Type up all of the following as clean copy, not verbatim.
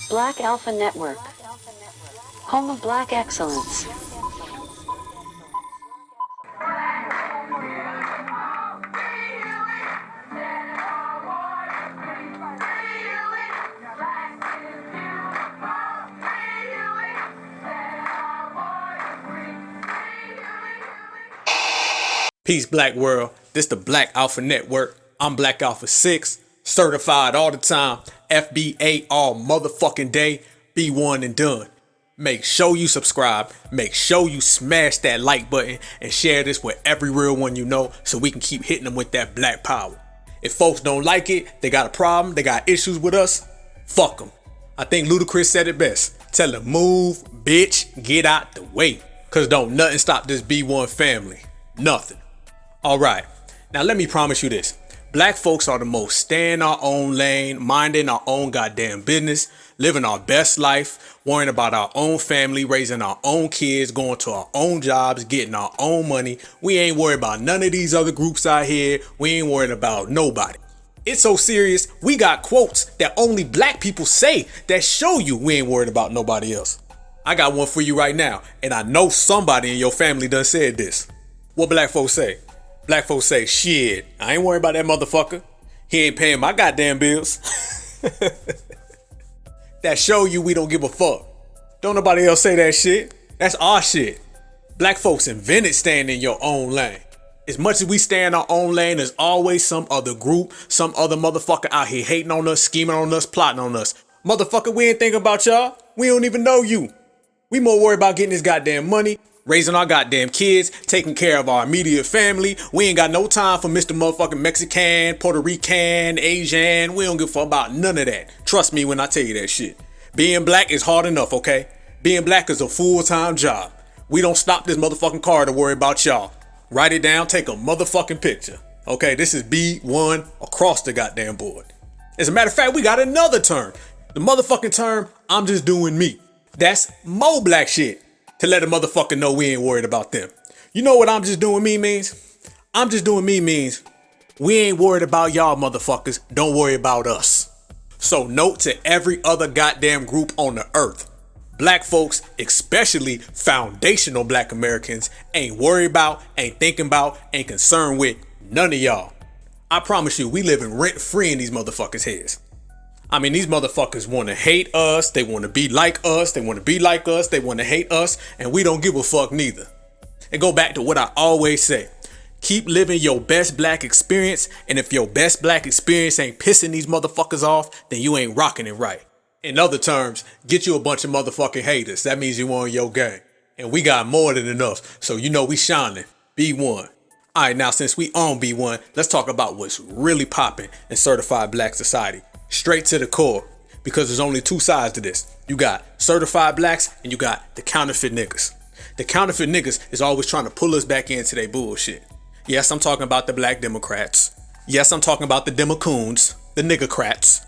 Black Alpha Network, home of black excellence. Peace, Black World. This the Black Alpha Network. I'm Black Alpha 6, certified all the time, FBA all motherfucking day, B1 and done. Make sure you subscribe, make sure you smash that like button, and share this with every real one you know so we can keep hitting them with that black power. If folks don't like it, they got a problem, they got issues with us, fuck them. I think Ludacris said it best. Tell them move, bitch, get out the way. Cause don't nothing stop this B1 family. Nothing. Alright, now let me promise you this. Black folks are the most stay in our own lane, minding our own goddamn business, living our best life, worrying about our own family, raising our own kids, going to our own jobs, getting our own money. We ain't worried about none of these other groups out here. We ain't worried about nobody. It's so serious, we got quotes that only black people say that show you we ain't worried about nobody else. I got one for you right now, and I know somebody in your family done said this. What black folks say? Black folks say, shit, I ain't worried about that motherfucker. He ain't paying my goddamn bills. That show you we don't give a fuck. Don't nobody else say that shit. That's our shit. Black folks invented staying in your own lane. As much as we stay in our own lane, there's always some other group, some other motherfucker out here hating on us, scheming on us, plotting on us. Motherfucker, we ain't thinking about y'all. We don't even know you. We more worried about getting this goddamn money, raising our goddamn kids, taking care of our immediate family. We ain't got no time for Mr. Motherfucking Mexican, Puerto Rican, Asian. We don't give a fuck about none of that. Trust me when I tell you that shit. Being black is hard enough, okay? Being black is a full-time job. We don't stop this motherfucking car to worry about y'all. Write it down, take a motherfucking picture. Okay, this is B1 across the goddamn board. As a matter of fact, we got another term. The motherfucking term, I'm just doing me. That's mo black shit. To let a motherfucker know we ain't worried about them. You know what I'm just doing me means? I'm just doing me means we ain't worried about y'all motherfuckers. Don't worry about us. So note to every other goddamn group on the earth. Black folks, especially foundational black Americans, ain't worried about, ain't thinking about, ain't concerned with none of y'all. I promise you, we living rent free in these motherfuckers' heads. I mean, these motherfuckers want to hate us, they want to be like us, they want to be like us, they want to hate us, and we don't give a fuck neither. And go back to what I always say. Keep living your best black experience, and if your best black experience ain't pissing these motherfuckers off, then you ain't rocking it right. In other terms, get you a bunch of motherfucking haters. That means you on your game. And we got more than enough, so you know we shining. B1. Alright, now since we on B1, let's talk about what's really popping in certified black society. Straight to the core, because there's only two sides to this. You got certified blacks and you got the counterfeit niggas. The counterfeit niggas is always trying to pull us back into their bullshit. Yes, I'm talking about the black Democrats. Yes, I'm talking about the Democoons, the niggercrats.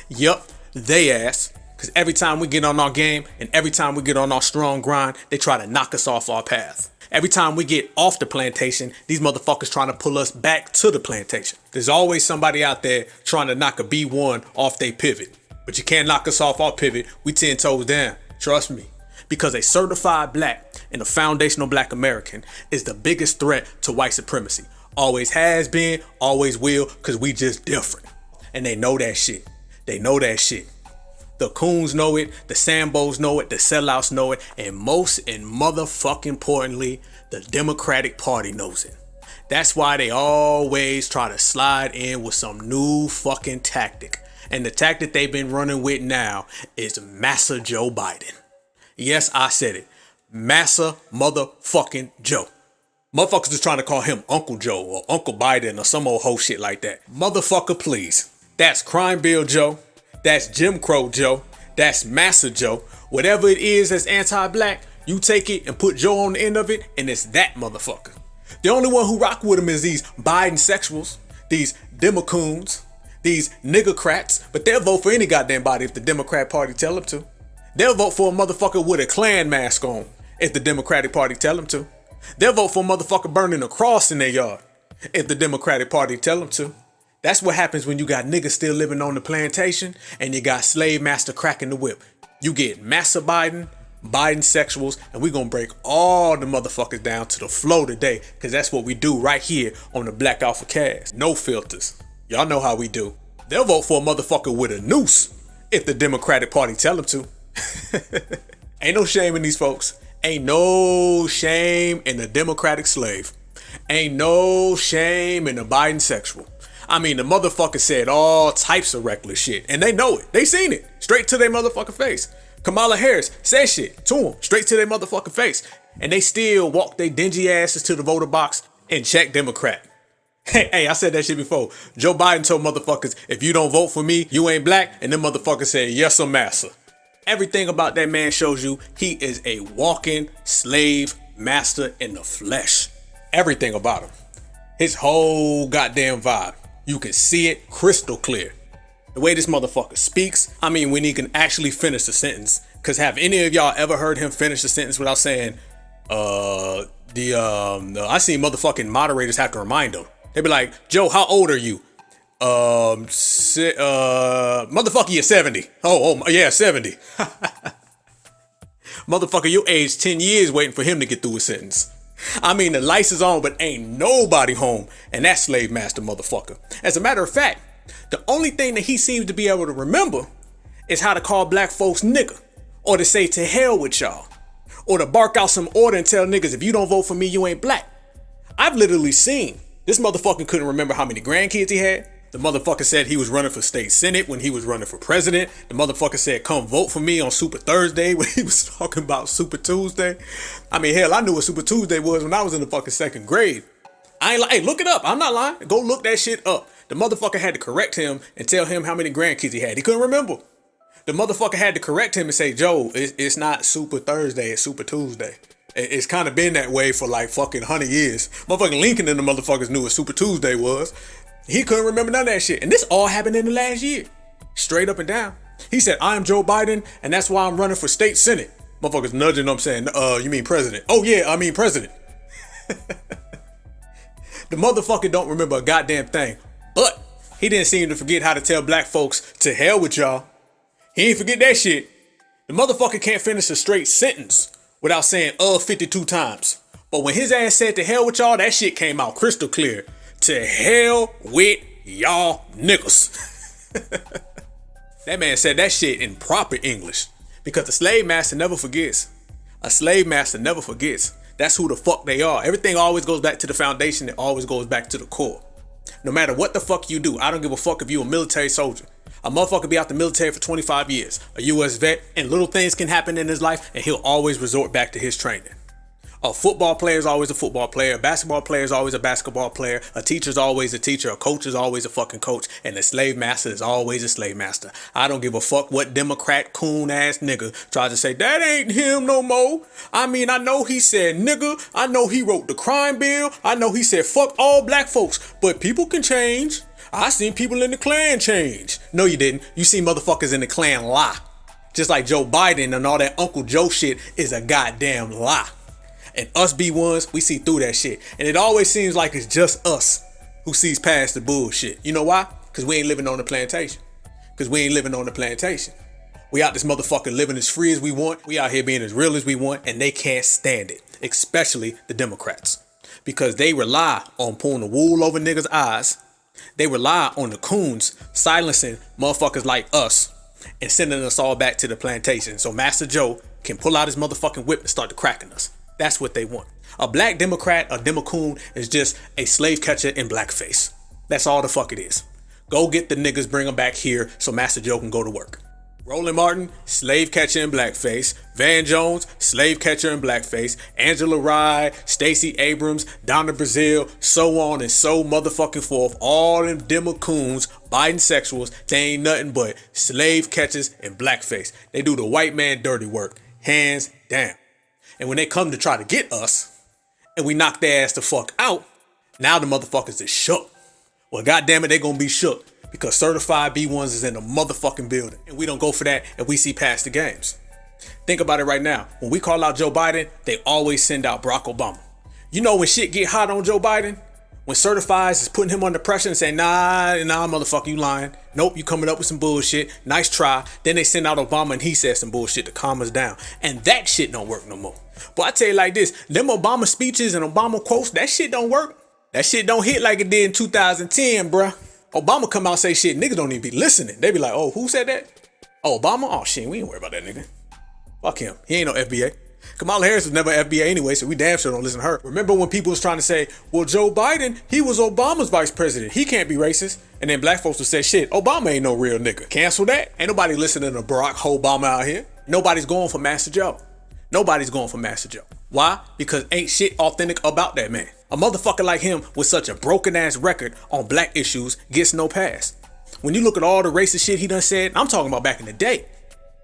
Yup, they ass. Because every time we get on our game and every time we get on our strong grind, they try to knock us off our path. Every time we get off the plantation, these motherfuckers trying to pull us back to the plantation. There's always somebody out there trying to knock a B1 off their pivot. But you can't knock us off our pivot. We 10 toes down. Trust me. Because a certified black and a foundational black American is the biggest threat to white supremacy. Always has been, always will, because we just different. And they know that shit. They know that shit. The coons know it, the Sambos know it, the sellouts know it, and most and motherfucking importantly, the Democratic Party knows it. That's why they always try to slide in with some new fucking tactic. And the tactic they've been running with now is Massa Joe Biden. Yes, I said it. Massa motherfucking Joe. Motherfuckers is trying to call him Uncle Joe or Uncle Biden or some old hoe shit like that. Motherfucker, please. That's Crime Bill Joe. That's Jim Crow Joe. That's Massa Joe. Whatever it is that's anti-black, you take it and put Joe on the end of it, and it's that motherfucker. The only one who rock with him is these Biden sexuals, these Democoons, these niggercrats, but they'll vote for any goddamn body if the Democrat Party tell them to. They'll vote for a motherfucker with a Klan mask on if the Democratic Party tell them to. They'll vote for a motherfucker burning a cross in their yard if the Democratic Party tell them to. That's what happens when you got niggas still living on the plantation and you got slave master cracking the whip. You get Massa Biden, Biden sexuals, and we gonna break all the motherfuckers down to the flow today, because that's what we do right here on the Black AlphaCast. No filters. Y'all know how we do. They'll vote for a motherfucker with a noose if the Democratic Party tell them to. Ain't no shame in these folks. Ain't no shame in the Democratic slave. Ain't no shame in the Biden sexual. I mean, the motherfucker said all types of reckless shit, and they know it. They seen it straight to their motherfucking face. Kamala Harris said shit to them straight to their motherfucking face, and they still walk their dingy asses to the voter box and check Democrat. Hey, I said that shit before. Joe Biden told motherfuckers, if you don't vote for me, you ain't black, and them motherfuckers said, yes, I'm massa. Everything about that man shows you he is a walking slave master in the flesh. Everything about him. His whole goddamn vibe. You can see it crystal clear. The way this motherfucker speaks, I mean, when he can actually finish the sentence. Cause have any of y'all ever heard him finish the sentence without saying, I seen motherfucking moderators have to remind him. They be like, Joe, how old are you? Motherfucker, you're 70. Oh, yeah, 70. Motherfucker, you aged 10 years waiting for him to get through a sentence. I mean, the lights is on, but ain't nobody home, and that slave master motherfucker. As a matter of fact, the only thing that he seems to be able to remember is how to call black folks nigga, or to say to hell with y'all, or to bark out some order and tell niggas, if you don't vote for me, you ain't black. I've literally seen this motherfucker couldn't remember how many grandkids he had. The motherfucker said he was running for state senate when he was running for president. The motherfucker said, come vote for me on Super Thursday when he was talking about Super Tuesday. I mean, hell, I knew what Super Tuesday was when I was in the fucking second grade. I ain't hey, look it up. I'm not lying. Go look that shit up. The motherfucker had to correct him and tell him how many grandkids he had. He couldn't remember. The motherfucker had to correct him and say, Joe, it's not Super Thursday, it's Super Tuesday. It's kind of been that way for like fucking 100 years. Motherfucking Lincoln and the motherfuckers knew what Super Tuesday was. He couldn't remember none of that shit. And this all happened in the last year. Straight up and down. He said, I am Joe Biden, and that's why I'm running for state senate. Motherfuckers nudging him saying, you mean president? Oh yeah, I mean president. The motherfucker don't remember a goddamn thing. But he didn't seem to forget how to tell black folks to hell with y'all. He ain't forget that shit. The motherfucker can't finish a straight sentence without saying 52 times. But when his ass said to hell with y'all, that shit came out crystal clear. To hell with y'all niggas. That man said that shit in proper English. Because the slave master never forgets. A slave master never forgets. That's who the fuck they are. Everything always goes back to the foundation. It always goes back to the core. No matter what the fuck you do, I don't give a fuck if you a military soldier. A motherfucker be out the military for 25 years. A U.S. vet, and little things can happen in his life, and he'll always resort back to his training. A football player is always a football player. A basketball player is always a basketball player. A teacher is always a teacher. A coach is always a fucking coach. And a slave master is always a slave master. I don't give a fuck what Democrat coon ass nigga tries to say, that ain't him no more. I mean, I know he said nigga. I know he wrote the crime bill. I know he said fuck all black folks. But people can change. I seen people in the Klan change. No, you didn't. You seen motherfuckers in the Klan lie. Just like Joe Biden and all that Uncle Joe shit is a goddamn lie. And us B1s, we see through that shit. And it always seems like it's just us who sees past the bullshit. You know why? Because we ain't living on the plantation. We out this motherfucker living as free as we want. We out here being as real as we want. And they can't stand it. Especially the Democrats. Because they rely on pulling the wool over niggas' eyes. They rely on the coons silencing motherfuckers like us and sending us all back to the plantation. So Massa Joe can pull out his motherfucking whip and start to cracking us. That's what they want. A black Democrat, a Democoon, is just a slave catcher in blackface. That's all the fuck it is. Go get the niggas, bring them back here so Massa Joe can go to work. Roland Martin, slave catcher in blackface. Van Jones, slave catcher in blackface. Angela Rye, Stacey Abrams, Donna Brazile, so on and so motherfucking forth. All them Democoons, Biden sexuals, they ain't nothing but slave catchers in blackface. They do the white man dirty work, hands down. And when they come to try to get us, and we knock their ass the fuck out, now the motherfuckers is shook. Well, goddamn it, they gonna be shook. Because certified B1s is in the motherfucking building. And we don't go for that if we see past the games. Think about it right now. When we call out Joe Biden, they always send out Barack Obama. You know when shit get hot on Joe Biden? When certifies is putting him under pressure and saying, nah, motherfucker, you lying. Nope, you coming up with some bullshit. Nice try. Then they send out Obama and he says some bullshit to calm us down. And that shit don't work no more. But I tell you like this, them Obama speeches and Obama quotes, that shit don't work. That shit don't hit like it did in 2010, bruh. Obama come out and say shit, niggas don't even be listening. They be like, oh, who said that? Oh, Obama? Oh shit, we ain't worry about that nigga. Fuck him. He ain't no FBA. Kamala Harris was never FBA anyway, so we damn sure don't listen to her. Remember when people was trying to say, well, Joe Biden, he was Obama's vice president. He can't be racist. And then black folks would say, shit, Obama ain't no real nigga. Cancel that. Ain't nobody listening to Barack Obama out here. Nobody's going for Massa Joe. Nobody's going for Massa Joe. Why? Because ain't shit authentic about that man. A motherfucker like him with such a broken ass record on black issues gets no pass. When you look at all the racist shit he done said, I'm talking about back in the day.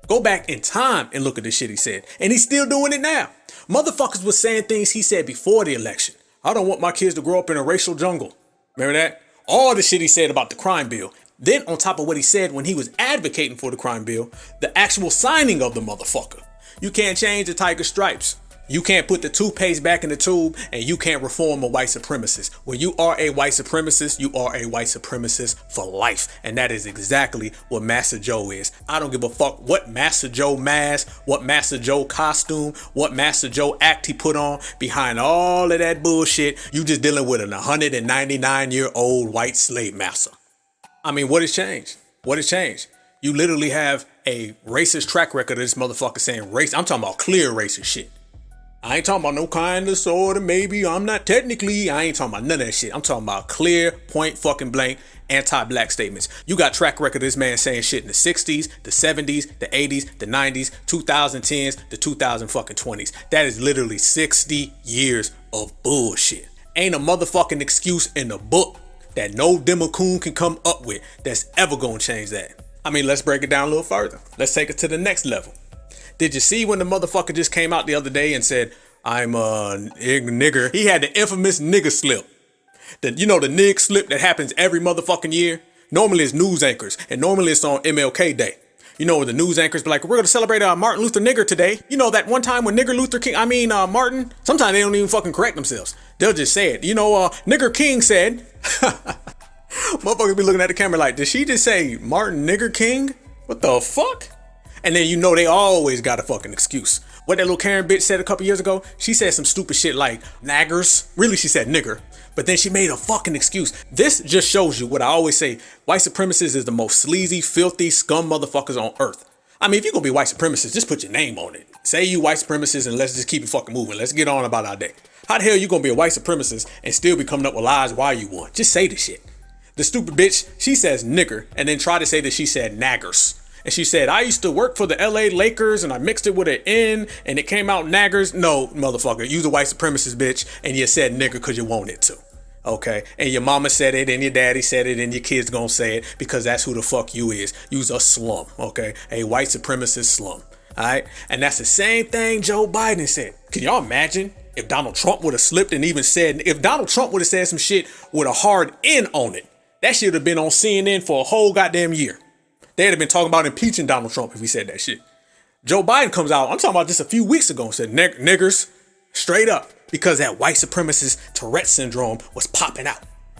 Go back in time and look at the shit he said. And he's still doing it now. Motherfuckers was saying things he said before the election. I don't want my kids to grow up in a racial jungle. Remember that? All the shit he said about the crime bill. Then on top of what he said when he was advocating for the crime bill, the actual signing of the motherfucker. You can't change the tiger stripes. You can't put the toothpaste back in the tube, and you can't reform a white supremacist. When you are a white supremacist, you are a white supremacist for life. And that is exactly what Massa Joe is. I don't give a fuck what Massa Joe mask, what Massa Joe costume, what Massa Joe act he put on. Behind all of that bullshit, you just dealing with an 199-year-old white slave master. I mean, what has changed? What has changed? You literally have a racist track record of this motherfucker saying race. I'm talking about clear racist shit. I ain't talking about no kind of sort of maybe. I'm not technically. I ain't talking about none of that shit. I'm talking about clear, point fucking blank, anti-black statements. You got track record of this man saying shit in the 60s, the 70s, the 80s, the 90s, 2010s, the 2020s. That is literally 60 years of bullshit. Ain't a motherfucking excuse in the book that no Democrat can come up with that's ever gonna change that. I mean, let's break it down a little further. Let's take it to the next level. Did you see when the motherfucker just came out the other day and said, I'm a nigger? He had the infamous nigger slip. The nig slip that happens every motherfucking year. Normally it's news anchors, and normally it's on MLK Day. You know, the news anchors be like, we're gonna celebrate Martin Luther nigger today. You know, that one time when Martin, sometimes they don't even fucking correct themselves. They'll just say it. You know, nigger King said, motherfuckers be looking at the camera like, did she just say Martin nigger King? What the fuck? And then you know they always got a fucking excuse. What that little Karen bitch said a couple years ago, she said some stupid shit like naggers. Really, she said nigger. But then she made a fucking excuse. This just shows you what I always say. White supremacists is the most sleazy, filthy scum motherfuckers on earth. I mean, if you're gonna be white supremacist, just put your name on it. Say you white supremacist and let's just keep it fucking moving. Let's get on about our day. How the hell you gonna be a white supremacist and still be coming up with lies why you want? Just say the shit. The stupid bitch, she says nigger and then try to say that she said naggers. And she said, I used to work for the LA Lakers and I mixed it with an N and it came out naggers. No, motherfucker, you's a white supremacist bitch and you said nigger because you wanted to. Okay, and your mama said it and your daddy said it and your kids gonna say it because that's who the fuck you is. You's a slum, okay? A white supremacist slum, all right? And that's the same thing Joe Biden said. Can y'all imagine if Donald Trump would have slipped and even said, if Donald Trump would have said some shit with a hard N on it, that shit would have been on CNN for a whole goddamn year. They'd have been talking about impeaching Donald Trump if he said that shit. Joe Biden comes out, I'm talking about just a few weeks ago, and said niggers straight up because that white supremacist Tourette syndrome was popping out.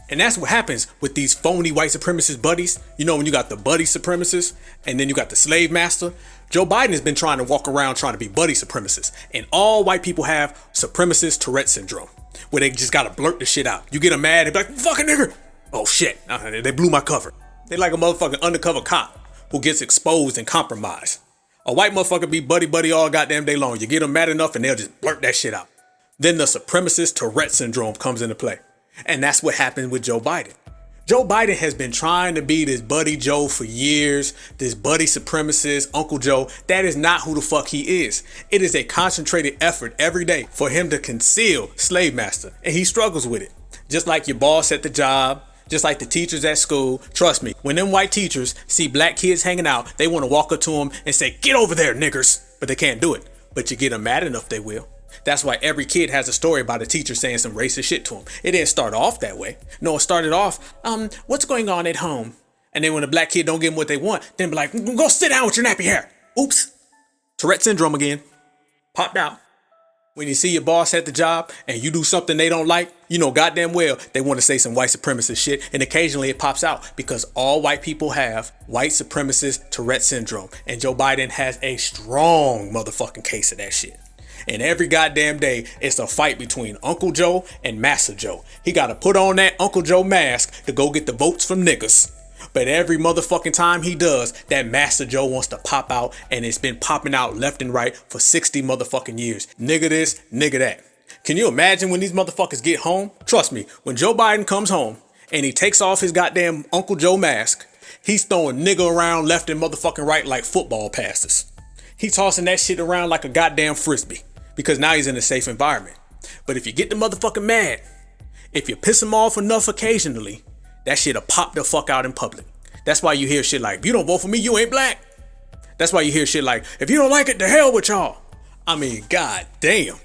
And that's what happens with these phony white supremacist buddies. You know, when you got the buddy supremacist and then you got the slave master. Joe Biden has been trying to walk around trying to be buddy supremacist. And all white people have supremacist Tourette syndrome where they just gotta blurt the shit out. You get them mad, they be like, fucking nigger. Oh shit, they blew my cover. They like a motherfucking undercover cop who gets exposed and compromised. A white motherfucker be buddy all goddamn day long. You get them mad enough and they'll just blurt that shit out. Then the supremacist Tourette syndrome comes into play. And that's what happened with Joe Biden. Joe Biden has been trying to be this buddy Joe for years, this buddy supremacist, Uncle Joe. That is not who the fuck he is. It is a concentrated effort every day for him to conceal slave master. And he struggles with it. Just like your boss at the job, just like the teachers at school. Trust me, when them white teachers see black kids hanging out, they want to walk up to them and say, get over there, niggers. But they can't do it. But you get them mad enough, they will. That's why every kid has a story about a teacher saying some racist shit to them. It didn't start off that way. No, it started off, what's going on at home? And then when a black kid don't give them what they want, then be like, go sit down with your nappy hair. Oops. Tourette syndrome again. Popped out. When you see your boss at the job and you do something they don't like, you know goddamn well they want to say some white supremacist shit, and occasionally it pops out because all white people have white supremacist Tourette syndrome, and Joe Biden has a strong motherfucking case of that shit. And every goddamn day, it's a fight between Uncle Joe and Massa Joe. He got to put on that Uncle Joe mask to go get the votes from niggas. But every motherfucking time he does, that Massa Joe wants to pop out, and it's been popping out left and right for 60 motherfucking years. Nigga this, nigga that. Can you imagine when these motherfuckers get home? Trust me, when Joe Biden comes home and he takes off his goddamn Uncle Joe mask, he's throwing nigga around left and motherfucking right like football passes. He tossing that shit around like a goddamn frisbee because now he's in a safe environment. But if you get the motherfucker mad, if you piss him off enough occasionally, that shit'll pop the fuck out in public. That's why you hear shit like, if you don't vote for me, you ain't black. That's why you hear shit like, if you don't like it, the hell with y'all. I mean, god damn.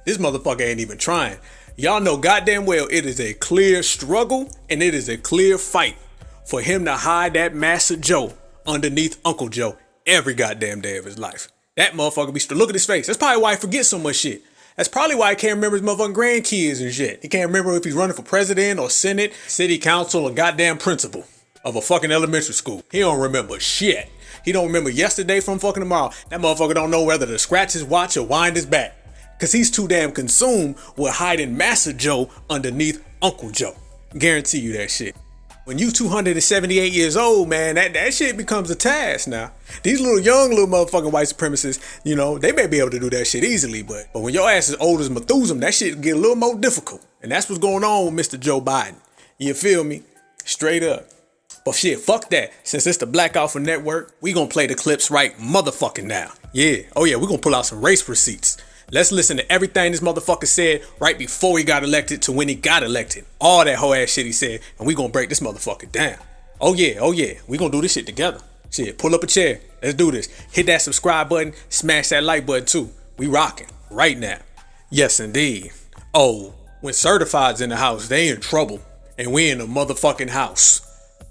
This motherfucker ain't even trying. Y'all know goddamn well it is a clear struggle and it is a clear fight for him to hide that Massa Joe underneath Uncle Joe every goddamn day of his life. That motherfucker be look at his face. That's probably why he forgets so much shit. That's probably why he can't remember his motherfucking grandkids and shit. He can't remember if he's running for president or senate, city council, or goddamn principal of a fucking elementary school. He don't remember shit. He don't remember yesterday from fucking tomorrow. That motherfucker don't know whether to scratch his watch or wind his back. Cause he's too damn consumed with hiding Massa Joe underneath Uncle Joe. Guarantee you that shit. When you 278 years old, man, that shit becomes a task now. These young motherfucking white supremacists, you know, they may be able to do that shit easily, but when your ass is old as Methuselah, that shit get a little more difficult. And that's what's going on with Mr. Joe Biden. You feel me? Straight up. But shit, fuck that. Since it's the Black Alpha Network, we gonna play the clips right motherfucking now. Yeah. Oh yeah, we gonna pull out some race receipts. Let's listen to everything this motherfucker said right before he got elected to when he got elected. All that whole ass shit he said, and we gonna break this motherfucker down. Oh yeah, we gonna do this shit together. Shit, pull up a chair. Let's do this. Hit that subscribe button, smash that like button too. We rocking right now. Yes, indeed. Oh, when Certified's in the house, they in trouble, and we in the motherfucking house.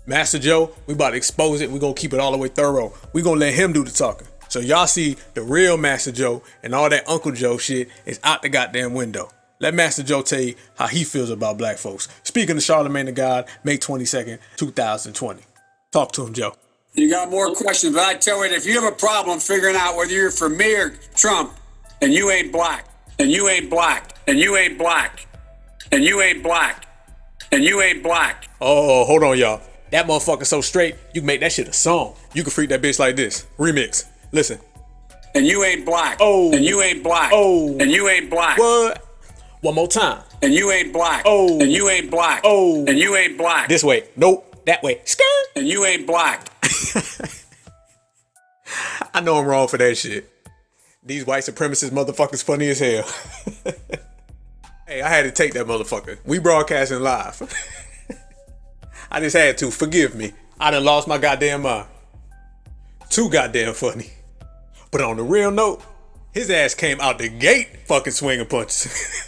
Massa Joe, we about to expose it. We gonna keep it all the way thorough. We gonna let him do the talking. So y'all see the real Massa Joe and all that Uncle Joe shit is out the goddamn window. Let Massa Joe tell you how he feels about black folks. Speaking of Charlemagne the God, May 22nd, 2020. Talk to him, Joe. You got more questions, but I tell you, if you have a problem figuring out whether you're for me or Trump, and you ain't black, and you ain't black, and you ain't black, and you ain't black, and you ain't black. Oh, hold on, y'all. That motherfucker so straight, you can make that shit a song. You can freak that bitch like this. Remix. Listen. And you ain't black. Oh. And you ain't black. Oh. And you ain't black. What? One more time. And you ain't black. Oh. And you ain't black. Oh. And you ain't black. This way. Nope. That way. Skirt. And you ain't black. I know I'm wrong for that shit. These white supremacist motherfuckers funny as hell. Hey, I had to take that motherfucker. We broadcasting live. I just had to. Forgive me. I done lost my goddamn mind. Too goddamn funny. But on the real note, his ass came out the gate fucking swinging punches.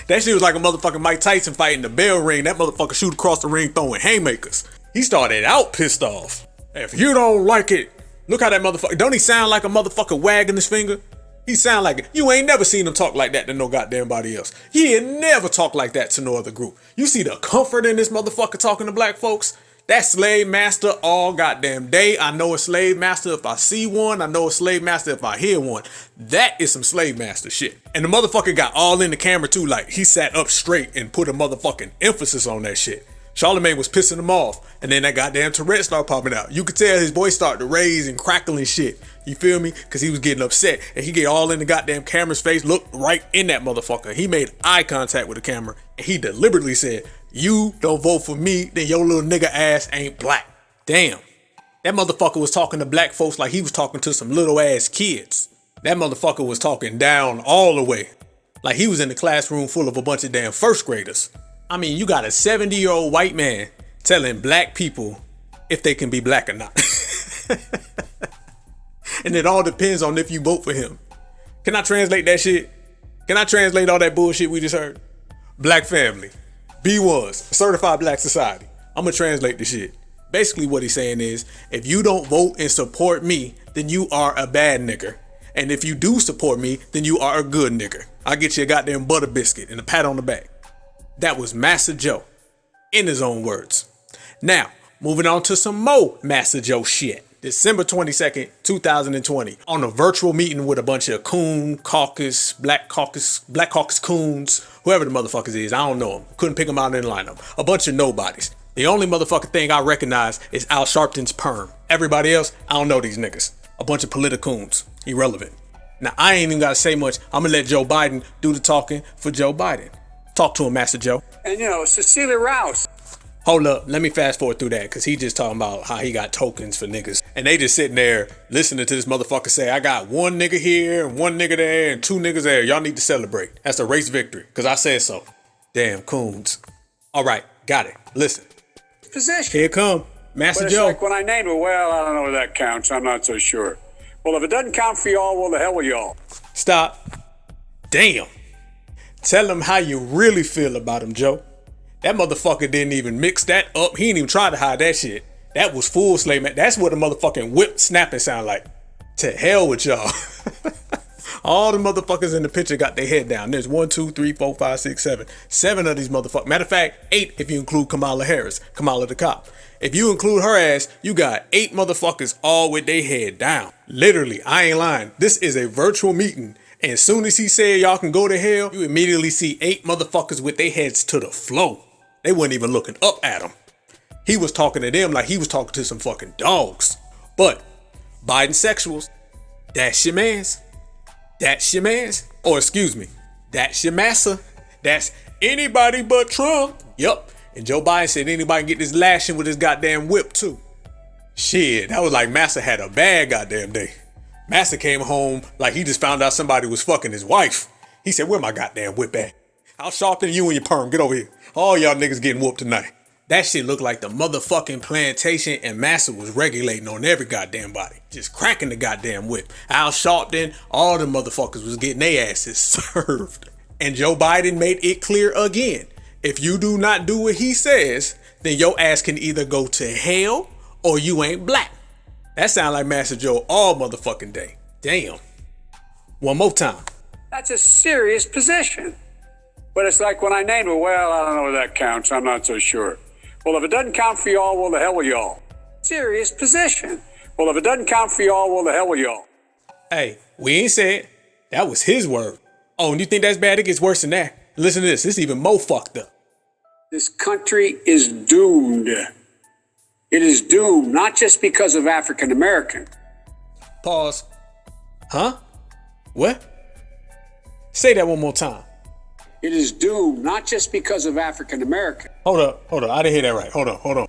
That shit was like a motherfucking Mike Tyson fight in the bell ring. That motherfucker shoot across the ring throwing haymakers. He started out pissed off. If you don't like it, look how that motherfucker, don't he sound like a motherfucker wagging his finger? He sound like it. You ain't never seen him talk like that to no goddamn body else. He ain't never talk like that to no other group. You see the comfort in this motherfucker talking to black folks? That slave master all goddamn day. I know a slave master if I see one. I know a slave master if I hear one. That is some slave master shit. And the motherfucker got all in the camera too. Like he sat up straight and put a motherfucking emphasis on that shit. Charlemagne was pissing him off. And then that goddamn Tourette started popping out. You could tell his voice started to raise and crackle and shit. You feel me? Because he was getting upset. And he get all in the goddamn camera's face. Looked right in that motherfucker. He made eye contact with the camera. And he deliberately said, you don't vote for me, then your little nigga ass ain't black. Damn. That motherfucker was talking to black folks like he was talking to some little ass kids. That motherfucker was talking down all the way. Like he was in the classroom full of a bunch of damn first graders. I mean, you got a 70-year-old white man telling black people if they can be black or not. And it all depends on if you vote for him. Can I translate that shit? Can I translate all that bullshit we just heard? Black family. B1s, Certified Black Society. I'm gonna translate the shit. Basically what he's saying is, if you don't vote and support me, then you are a bad nigger. And if you do support me, then you are a good nigga. I'll get you a goddamn butter biscuit and a pat on the back. That was Massa Joe, in his own words. Now, moving on to some more Massa Joe shit. December 22nd, 2020, on a virtual meeting with a bunch of Black Caucus coons, whoever the motherfuckers is, I don't know them. Couldn't pick them out in the lineup. A bunch of nobodies. The only motherfucking thing I recognize is Al Sharpton's perm. Everybody else, I don't know these niggas. A bunch of politicoons. Irrelevant. Now, I ain't even gotta say much. I'm gonna let Joe Biden do the talking for Joe Biden. Talk to him, Massa Joe. And Cecilia Rouse. Hold up, let me fast forward through that, because he just talking about how he got tokens for niggas. And they just sitting there listening to this motherfucker say, I got one nigga here and one nigga there and two niggas there. Y'all need to celebrate. That's a race victory, because I said so. Damn, coons. All right, got it. Listen. Position. Here come Massa Joe. Like when I name it, well, I don't know whether that counts. I'm not so sure. Well, if it doesn't count for y'all, well, the hell with y'all. Stop. Damn. Tell him how you really feel about him, Joe. That motherfucker didn't even mix that up. He didn't even try to hide that shit. That was full slave, man. That's what a motherfucking whip snapping sound like. To hell with y'all. All the motherfuckers in the picture got their head down. There's 1, 2, 3, 4, 5, 6, 7. 7 of these motherfuckers. Matter of fact, 8 if you include Kamala Harris. Kamala the cop. If you include her ass, you got 8 motherfuckers all with their head down. Literally, I ain't lying. This is a virtual meeting. And as soon as he said y'all can go to hell, you immediately see 8 motherfuckers with their heads to the floor. They weren't even looking up at him. He was talking to them like he was talking to some fucking dogs. But Biden sexuals, that's your mans. That's your mans. Or excuse me, that's your massa. That's anybody but Trump. Yup. And Joe Biden said anybody can get this lashing with his goddamn whip too. Shit, that was like Massa had a bad goddamn day. Massa came home like he just found out somebody was fucking his wife. He said, where my goddamn whip at? I'll sharpen you and your perm. Get over here. All y'all niggas getting whooped tonight. That shit looked like the motherfucking plantation, and Massa was regulating on every goddamn body. Just cracking the goddamn whip. Al Sharpton, all the motherfuckers was getting their asses served. And Joe Biden made it clear again. If you do not do what he says, then your ass can either go to hell or you ain't black. That sound like Massa Joe all motherfucking day. Damn. One more time. That's a serious position. But it's like when I name it, well, I don't know whether that counts. I'm not so sure. Well, if it doesn't count for y'all, well, the hell with y'all. Serious position. Well, if it doesn't count for y'all, well, the hell with y'all. Hey, we ain't said. That was his word. Oh, and you think that's bad? It gets worse than that. Listen to this. This is even more fucked up. This country is doomed. It is doomed, not just because of African American. Pause. Huh? What? Say that one more time. It is doomed, not just because of African American. Hold up. I didn't hear that right. Hold on.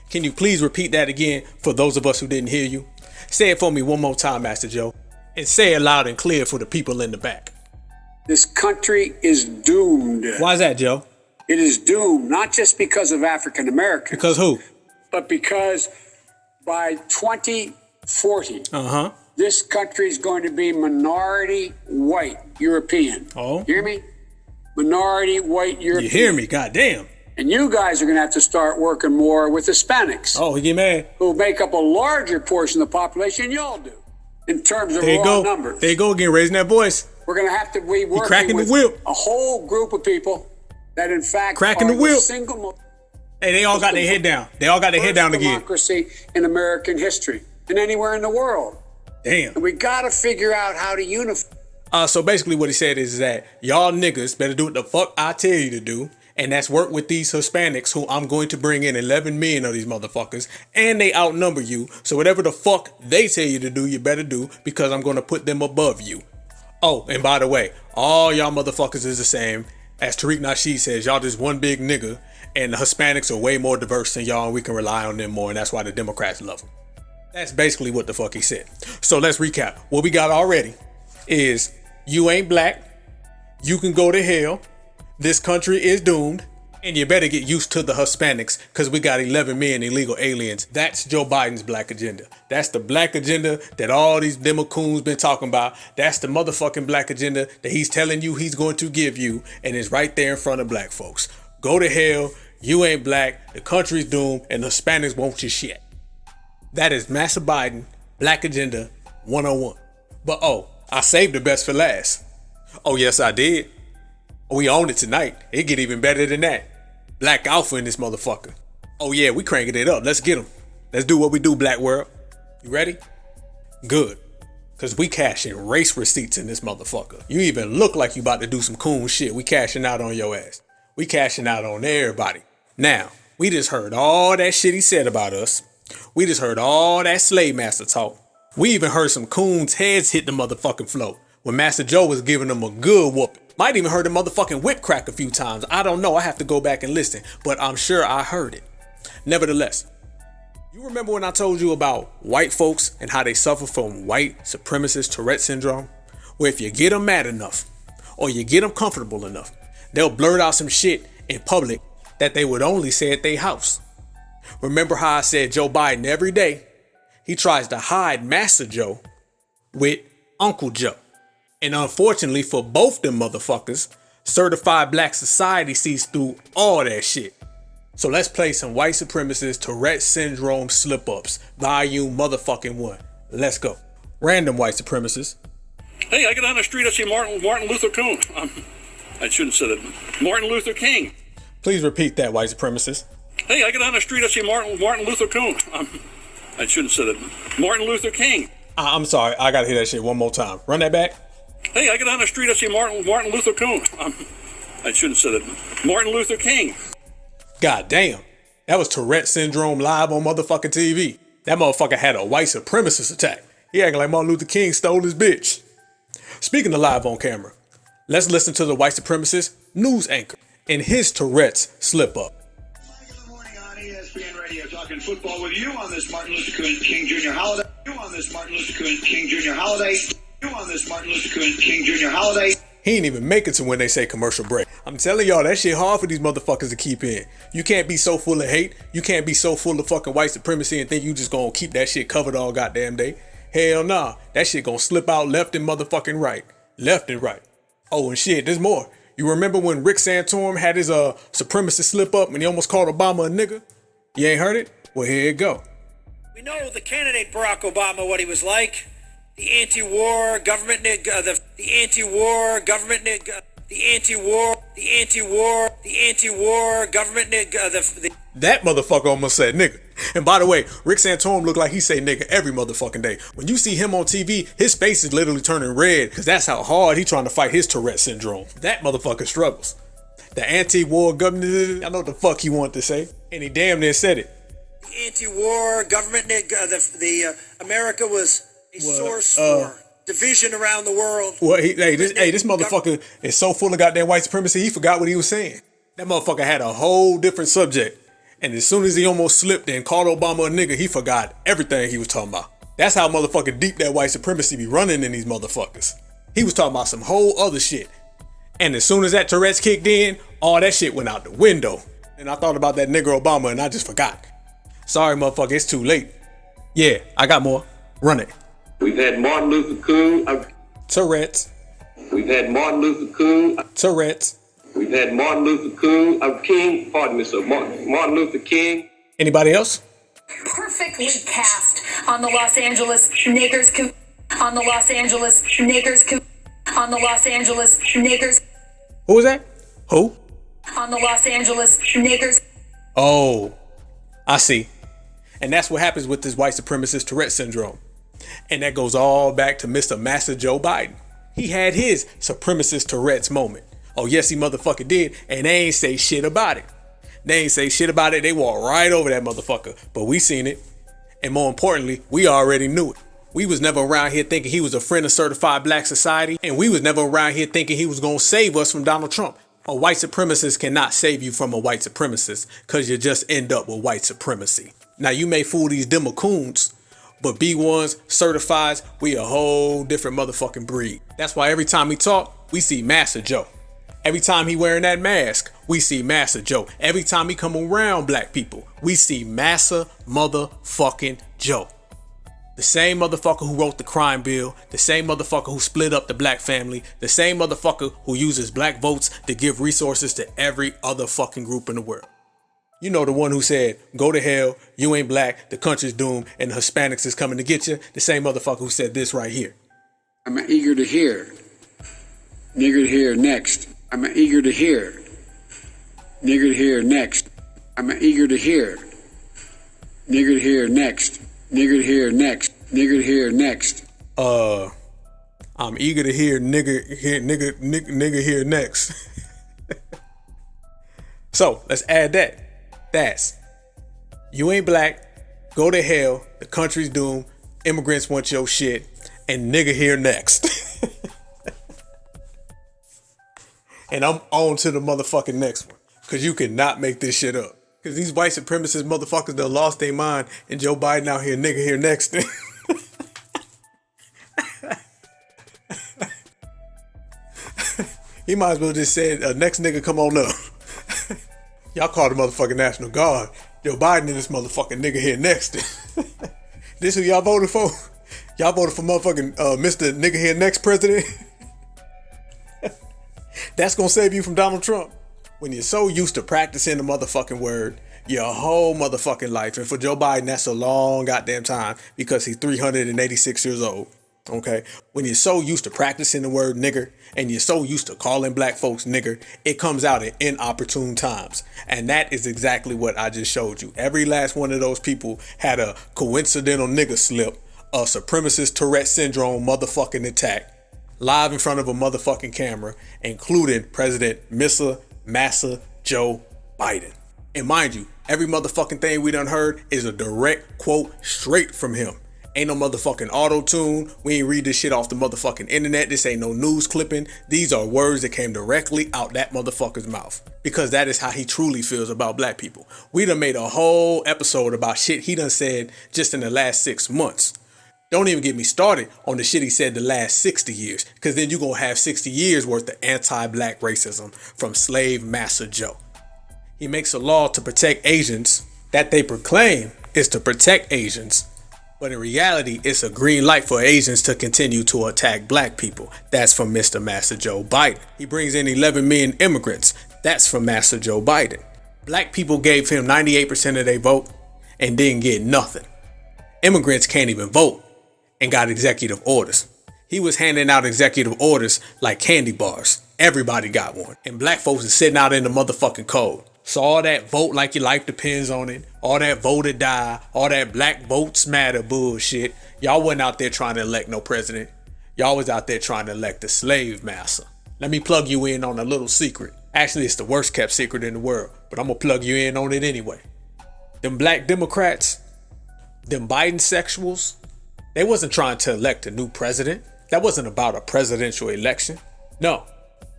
Can you please repeat that again for those of us who didn't hear you? Say it for me one more time, Massa Joe. And say it loud and clear for the people in the back. This country is doomed. Why is that, Joe? It is doomed, not just because of African Americans. Because who? But because by 2040, this country is going to be minority white European. Oh. Hear me? Minority white European. You hear me? Goddamn. And you guys are going to have to start working more with Hispanics. Oh, he get mad. Who make up a larger portion of the population than y'all do in terms of raw numbers. There you go again, raising that voice. We're going to have to be working with a whole group of people that in fact cracking are the whip. Single. Hey, they all got their head down. They all got their head down again. Democracy in American history and anywhere in the world. Damn. And we got to figure out how to unify. So basically what he said is that y'all niggas better do what the fuck I tell you to do. And that's work with these Hispanics who I'm going to bring in 11 million of these motherfuckers. And they outnumber you. So whatever the fuck they tell you to do, you better do, because I'm going to put them above you. Oh, and by the way, all y'all motherfuckers is the same. As Tariq Nasheed says, y'all just one big nigga. And the Hispanics are way more diverse than y'all, and we can rely on them more. And that's why the Democrats love them. That's basically what the fuck he said. So let's recap. What we got already is you ain't black. You can go to hell. This country is doomed. And you better get used to the Hispanics, because we got 11 million illegal aliens. That's Joe Biden's black agenda. That's the black agenda that all these Democoons been talking about. That's the motherfucking black agenda that he's telling you he's going to give you, and it's right there in front of black folks. Go to hell. You ain't black. The country's doomed, and the Hispanics want your shit. That is Massa Biden, Black Agenda 101. But I saved the best for last. Oh, yes, I did. We own it tonight. It get even better than that. Black Alpha in this motherfucker. Oh, yeah, we cranking it up. Let's get them. Let's do what we do, Black World. You ready? Good. Because we cashing race receipts in this motherfucker. You even look like you about to do some cool shit. We cashing out on your ass. We cashing out on everybody. Now, we just heard all that shit he said about us. We just heard all that slave master talk. We even heard some coons' heads hit the motherfucking floor when Massa Joe was giving them a good whooping. Might even heard the motherfucking whip crack a few times. I don't know. I have to go back and listen, but I'm sure I heard it. Nevertheless, you remember when I told you about white folks and how they suffer from white supremacist Tourette syndrome? Where if you get them mad enough or you get them comfortable enough, they'll blurt out some shit in public that they would only say at their house. Remember how I said Joe Biden every day, he tries to hide Massa Joe with Uncle Joe. And unfortunately for both them motherfuckers, certified black society sees through all that shit. So let's play some white supremacist Tourette syndrome slip-ups, volume motherfucking 1. Let's go. Random white supremacists. Hey, I get on the street, I see Martin Luther King. I shouldn't have said it. Martin Luther King. Please repeat that, white supremacist. Hey, I get on the street, I see Martin Luther King. I shouldn't have said it. Martin Luther King. I'm sorry, I gotta hear that shit one more time. Run that back. Hey, I get on the street, I see Martin Luther King. I shouldn't have said it. Martin Luther King. God damn. That was Tourette syndrome live on motherfucking TV. That motherfucker had a white supremacist attack. He acting like Martin Luther King stole his bitch. Speaking of live on camera, let's listen to the white supremacist news anchor in his Tourette's slip up. Good morning on ESPN Radio, talking football with you on this Martin Luther King Jr. holiday. You on this Martin Luther King Jr. holiday. You on this Martin Luther King Jr. holiday. He ain't even make it to when they say commercial break. I'm telling y'all, that shit hard for these motherfuckers to keep in. You can't be so full of hate. You can't be so full of fucking white supremacy and think you just gonna keep that shit covered all goddamn day. Hell nah. That shit gonna slip out left and motherfucking right. Left and right. Oh, and shit, there's more. You remember when Rick Santorum had his supremacist slip up and he almost called Obama a nigga? You ain't heard it? Well, here it go. We know the candidate Barack Obama, what he was like. The anti-war government nigga, the anti-war government nigga, the anti-war government nigga, That motherfucker almost said nigga. And by the way, Rick Santorum look like he say nigga every motherfucking day. When you see him on TV, his face is literally turning red because that's how hard he trying to fight his Tourette syndrome. That motherfucker struggles. The anti-war government, I know what the fuck he wanted to say, and he damn near said it. the anti-war government nigga, America was a source for division around the world. Well, this motherfucker is so full of goddamn white supremacy, he forgot what he was saying. That motherfucker had a whole different subject. And as soon as he almost slipped and called Obama a nigga, he forgot everything he was talking about. That's how motherfucking deep that white supremacy be running in these motherfuckers. He was talking about some whole other shit. And as soon as that Tourette's kicked in, all that shit went out the window. And I thought about that nigga Obama and I just forgot. Sorry, motherfucker, it's too late. Yeah, I got more. Run it. We've had Martin Luther King. Tourette's. We've had Martin Luther King. Tourette's. We've had Martin Luther King. Pardon me, sir. Martin Luther King. Anybody else? Perfectly cast on the Los Angeles niggers. On the Los Angeles niggers. On the Los Angeles niggers. Who was that? Who? On the Los Angeles niggers. Oh, I see. And that's what happens with this white supremacist Tourette syndrome. And that goes all back to Mr. Massa Joe Biden. He had his supremacist Tourette's moment. Oh, yes, he motherfucker did. And they ain't say shit about it. They ain't say shit about it. They walked right over that motherfucker. But we seen it. And more importantly, we already knew it. We was never around here thinking he was a friend of certified black society. And we was never around here thinking he was going to save us from Donald Trump. A white supremacist cannot save you from a white supremacist because you just end up with white supremacy. Now, you may fool these Democrats, but B1s, certifieds, we a whole different motherfucking breed. That's why every time we talk, we see Massa Joe. Every time he wearing that mask, we see Massa Joe. Every time he come around black people, we see Massa motherfucking Joe. The same motherfucker who wrote the crime bill, the same motherfucker who split up the black family, the same motherfucker who uses black votes to give resources to every other fucking group in the world. You know, the one who said, go to hell, you ain't black, the country's doomed, and the Hispanics is coming to get you. The same motherfucker who said this right here. I'm eager to hear. Nigger to hear next. I'm eager to hear. Nigger to hear next. I'm eager to hear. Nigger to hear next. Nigger to hear next. Nigger to hear next. I'm eager to hear nigga here next. So let's add that. That's you ain't black, go to hell, the country's doomed, immigrants want your shit, and nigga here next. And I'm on to the motherfucking next one. Cause you cannot make this shit up. Cause these white supremacist motherfuckers done lost their mind, and Joe Biden out here nigga here next. He might as well just said, next nigga come on up. Y'all call the motherfucking National Guard. Joe Biden and this motherfucking nigga here next. This who y'all voted for? Y'all voted for motherfucking Mr. Nigga here next president? That's gonna save you from Donald Trump. When you're so used to practicing the motherfucking word your whole motherfucking life. And for Joe Biden, that's a long goddamn time because he's 386 years old. Okay, when you're so used to practicing the word nigger and you're so used to calling black folks nigger, it comes out at inopportune times. And that is exactly what I just showed you. Every last one of those people had a coincidental nigger slip, a supremacist Tourette syndrome motherfucking attack, live in front of a motherfucking camera, including President Massa Joe Biden. And mind you, every motherfucking thing we done heard is a direct quote straight from him. Ain't no motherfucking auto-tune. We ain't read this shit off the motherfucking internet. This ain't no news clipping. These are words that came directly out that motherfucker's mouth. Because that is how he truly feels about black people. We done made a whole episode about shit he done said just in the last 6 months. Don't even get me started on the shit he said the last 60 years. Because then you're going to have 60 years worth of anti-black racism from slave Massa Joe. He makes a law to protect Asians that they proclaim is to protect Asians. But in reality, it's a green light for Asians to continue to attack black people. That's from Mr. Massa Joe Biden. He brings in 11 million immigrants. That's from Massa Joe Biden. Black people gave him 98% of their vote and didn't get nothing. Immigrants can't even vote and got executive orders. He was handing out executive orders like candy bars. Everybody got one. And black folks is sitting out in the motherfucking cold. So all that vote like your life depends on it, all that vote or die, all that black votes matter bullshit, y'all wasn't out there trying to elect no president. Y'all was out there trying to elect a slave master. Let me plug you in on a little secret. Actually, it's the worst kept secret in the world, but I'm gonna plug you in on it anyway. Them black Democrats, them Biden sexuals, they wasn't trying to elect a new president. That wasn't about a presidential election. No,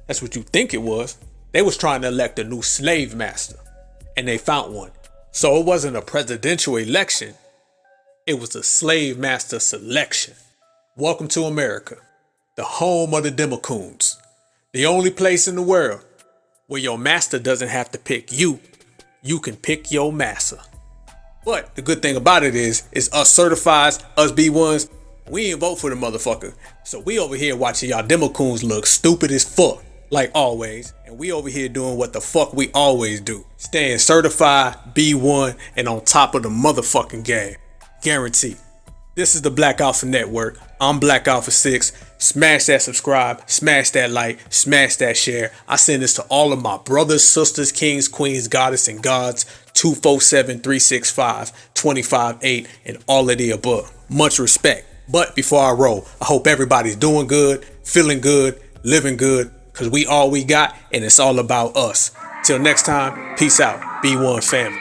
that's what you think it was. They was trying to elect a new slave master, and they found one. So it wasn't a presidential election. It was a slave master selection. Welcome to America, the home of the Democrats. The only place in the world where your master doesn't have to pick you. You can pick your master. But the good thing about it is us certifieds, us B1s, we ain't vote for the motherfucker. So we over here watching y'all Democrats look stupid as fuck. Like always, and we over here doing what the fuck we always do. Staying certified, B1, and on top of the motherfucking game. Guaranteed. This is the Black Alpha Network. I'm Black Alpha 6. Smash that subscribe, smash that like, smash that share. I send this to all of my brothers, sisters, kings, queens, goddess, and gods. 247-365-25-8, and all of the above. Much respect. But before I roll, I hope everybody's doing good, feeling good, living good. Because we all we got, and it's all about us. Till next time, peace out. B1 family.